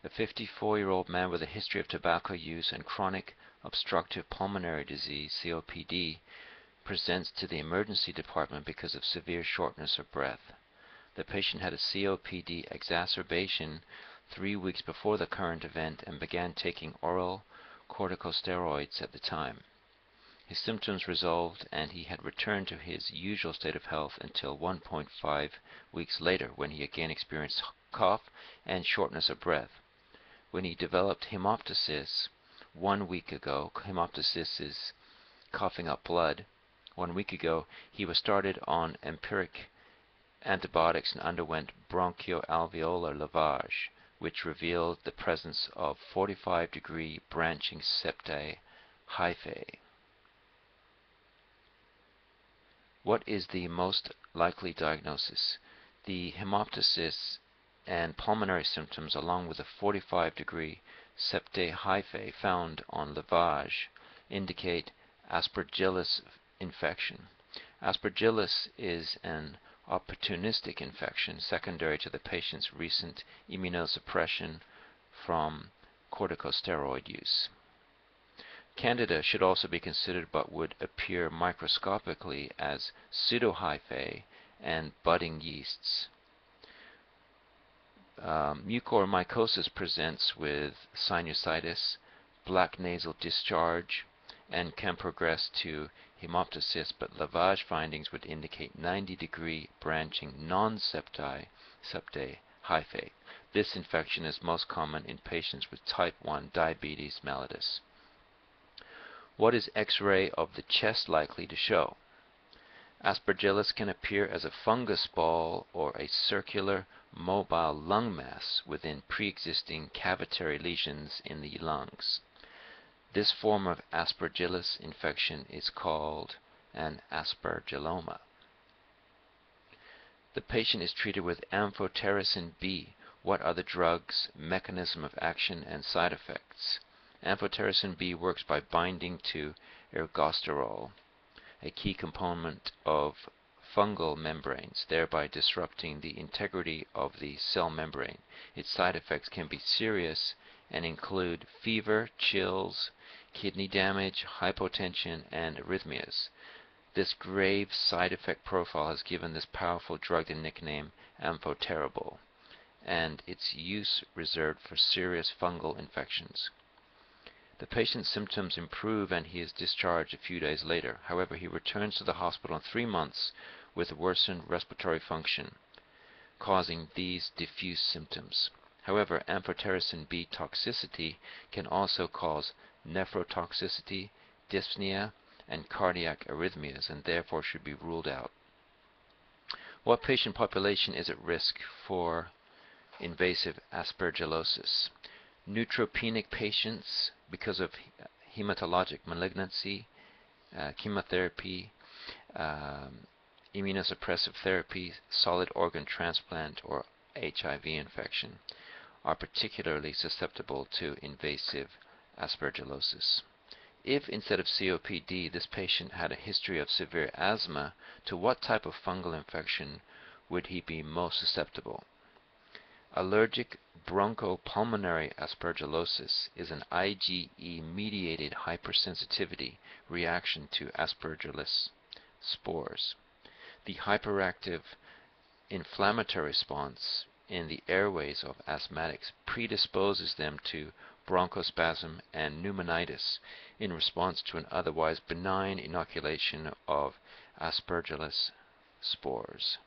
A 54-year-old man with a history of tobacco use and chronic obstructive pulmonary disease, COPD, presents to the emergency department because of severe shortness of breath. The patient had a COPD exacerbation 3 weeks before the current event and began taking oral corticosteroids at the time. His symptoms resolved and he had returned to his usual state of health until 1.5 weeks later, when he again experienced cough and shortness of breath. When he developed hemoptysis 1 week ago, hemoptysis is coughing up blood. 1 week ago, he was started on empiric antibiotics and underwent bronchoalveolar lavage, which revealed the presence of 45-degree branching septae hyphae. What is the most likely diagnosis? The hemoptysis and pulmonary symptoms, along with the 45-degree septae hyphae found on lavage, indicate Aspergillus infection. Aspergillus is an opportunistic infection secondary to the patient's recent immunosuppression from corticosteroid use. Candida should also be considered, but would appear microscopically as pseudohyphae and budding yeasts. Mucormycosis presents with sinusitis, black nasal discharge, and can progress to hemoptysis, but lavage findings would indicate 90-degree branching non-septae hyphae. This infection is most common in patients with type 1 diabetes mellitus. What is X-ray of the chest likely to show? Aspergillus can appear as a fungus ball or a circular, mobile lung mass within pre-existing cavitary lesions in the lungs. This form of Aspergillus infection is called an aspergilloma. The patient is treated with amphotericin B. What are the drug's mechanism of action and side effects? Amphotericin B works by binding to ergosterol, a key component of fungal membranes, thereby disrupting the integrity of the cell membrane. Its side effects can be serious and include fever, chills, kidney damage, hypotension, and arrhythmias. This grave side effect profile has given this powerful drug the nickname amphoterrible, and its use reserved for serious fungal infections. The patient's symptoms improve and he is discharged a few days later. However, he returns to the hospital in 3 months with worsened respiratory function, causing these diffuse symptoms. However, amphotericin B toxicity can also cause nephrotoxicity, dyspnea, and cardiac arrhythmias, and therefore should be ruled out. What patient population is at risk for invasive aspergillosis? Neutropenic patients because of hematologic malignancy, chemotherapy, immunosuppressive therapy, solid organ transplant, or HIV infection are particularly susceptible to invasive aspergillosis. If instead of COPD this patient had a history of severe asthma, to what type of fungal infection would he be most susceptible? Allergic bronchopulmonary aspergillosis is an IgE-mediated hypersensitivity reaction to Aspergillus spores. The hyperactive inflammatory response in the airways of asthmatics predisposes them to bronchospasm and pneumonitis in response to an otherwise benign inoculation of Aspergillus spores.